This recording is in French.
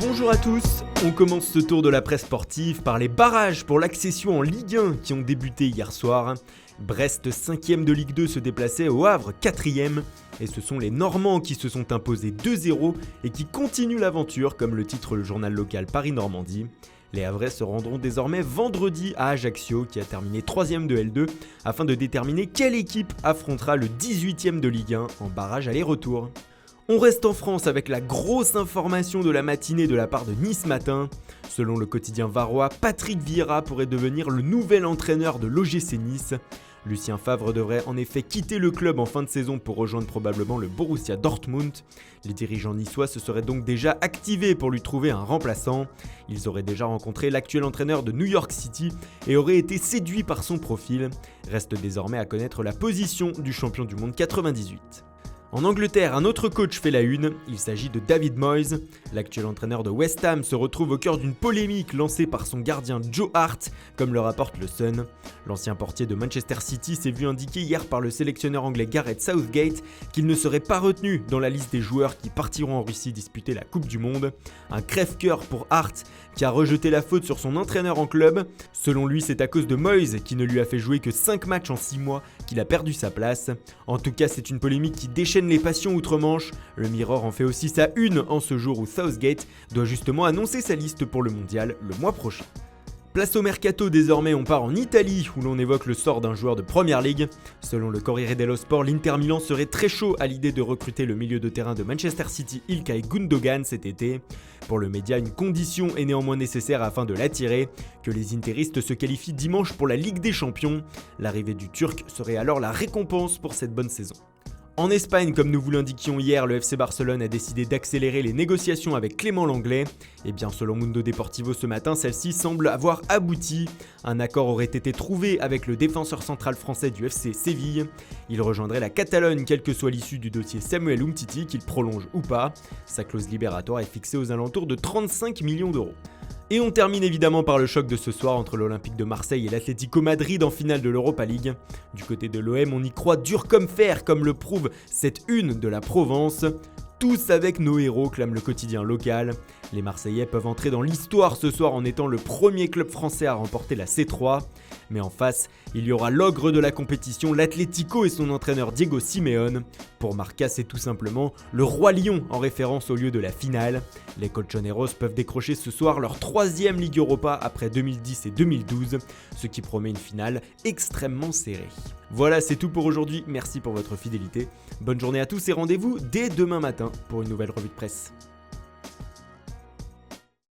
Bonjour à tous, on commence ce tour de la presse sportive par les barrages pour l'accession en Ligue 1 qui ont débuté hier soir. Brest 5ème de Ligue 2 se déplaçait au Havre 4ème et ce sont les Normands qui se sont imposés 2-0 et qui continuent l'aventure comme le titre le journal local Paris-Normandie. Les Havrais se rendront désormais vendredi à Ajaccio qui a terminé 3ème de L2 afin de déterminer quelle équipe affrontera le 18ème de Ligue 1 en barrage aller-retour. On reste en France avec la grosse information de la matinée de la part de Nice Matin. Selon le quotidien varois, Patrick Vieira pourrait devenir le nouvel entraîneur de l'OGC Nice. Lucien Favre devrait en effet quitter le club en fin de saison pour rejoindre probablement le Borussia Dortmund. Les dirigeants niçois se seraient donc déjà activés pour lui trouver un remplaçant. Ils auraient déjà rencontré l'actuel entraîneur de New York City et auraient été séduits par son profil. Reste désormais à connaître la position du champion du monde 98. En Angleterre, un autre coach fait la une, il s'agit de David Moyes. L'actuel entraîneur de West Ham se retrouve au cœur d'une polémique lancée par son gardien Joe Hart, comme le rapporte le Sun. L'ancien portier de Manchester City s'est vu indiquer hier par le sélectionneur anglais Gareth Southgate qu'il ne serait pas retenu dans la liste des joueurs qui partiront en Russie disputer la Coupe du Monde. Un crève-cœur pour Hart qui a rejeté la faute sur son entraîneur en club. Selon lui, c'est à cause de Moyes qui ne lui a fait jouer que 5 matchs en 6 mois qu'il a perdu sa place. En tout cas, c'est une polémique qui déchaîne les passions outre-Manche. Le Mirror en fait aussi sa une en ce jour où Southgate doit justement annoncer sa liste pour le mondial le mois prochain. Place au mercato désormais, on part en Italie où l'on évoque le sort d'un joueur de Première Ligue. Selon le Corriere dello Sport, l'Inter Milan serait très chaud à l'idée de recruter le milieu de terrain de Manchester City Ilkay Gundogan cet été. Pour le média, une condition est néanmoins nécessaire afin de l'attirer, que les interistes se qualifient dimanche pour la Ligue des Champions. L'arrivée du Turc serait alors la récompense pour cette bonne saison. En Espagne, comme nous vous l'indiquions hier, le FC Barcelone a décidé d'accélérer les négociations avec Clément Lenglet. Et bien selon Mundo Deportivo ce matin, celle-ci semble avoir abouti. Un accord aurait été trouvé avec le défenseur central français du FC Séville. Il rejoindrait la Catalogne quelle que soit l'issue du dossier Samuel Umtiti, qu'il prolonge ou pas. Sa clause libératoire est fixée aux alentours de 35 millions d'euros. Et on termine évidemment par le choc de ce soir entre l'Olympique de Marseille et l'Atlético Madrid en finale de l'Europa League. Du côté de l'OM, on y croit dur comme fer, comme le prouve cette une de la Provence. Tous avec nos héros, clame le quotidien local. Les Marseillais peuvent entrer dans l'histoire ce soir en étant le premier club français à remporter la C3. Mais en face, il y aura l'ogre de la compétition, l'Atlético et son entraîneur Diego Simeone. Pour Marca, c'est tout simplement le Roi Lion en référence au lieu de la finale. Les Colchoneros peuvent décrocher ce soir leur 3e Ligue Europa après 2010 et 2012, ce qui promet une finale extrêmement serrée. Voilà, c'est tout pour aujourd'hui, merci pour votre fidélité. Bonne journée à tous et rendez-vous dès demain matin pour une nouvelle revue de presse.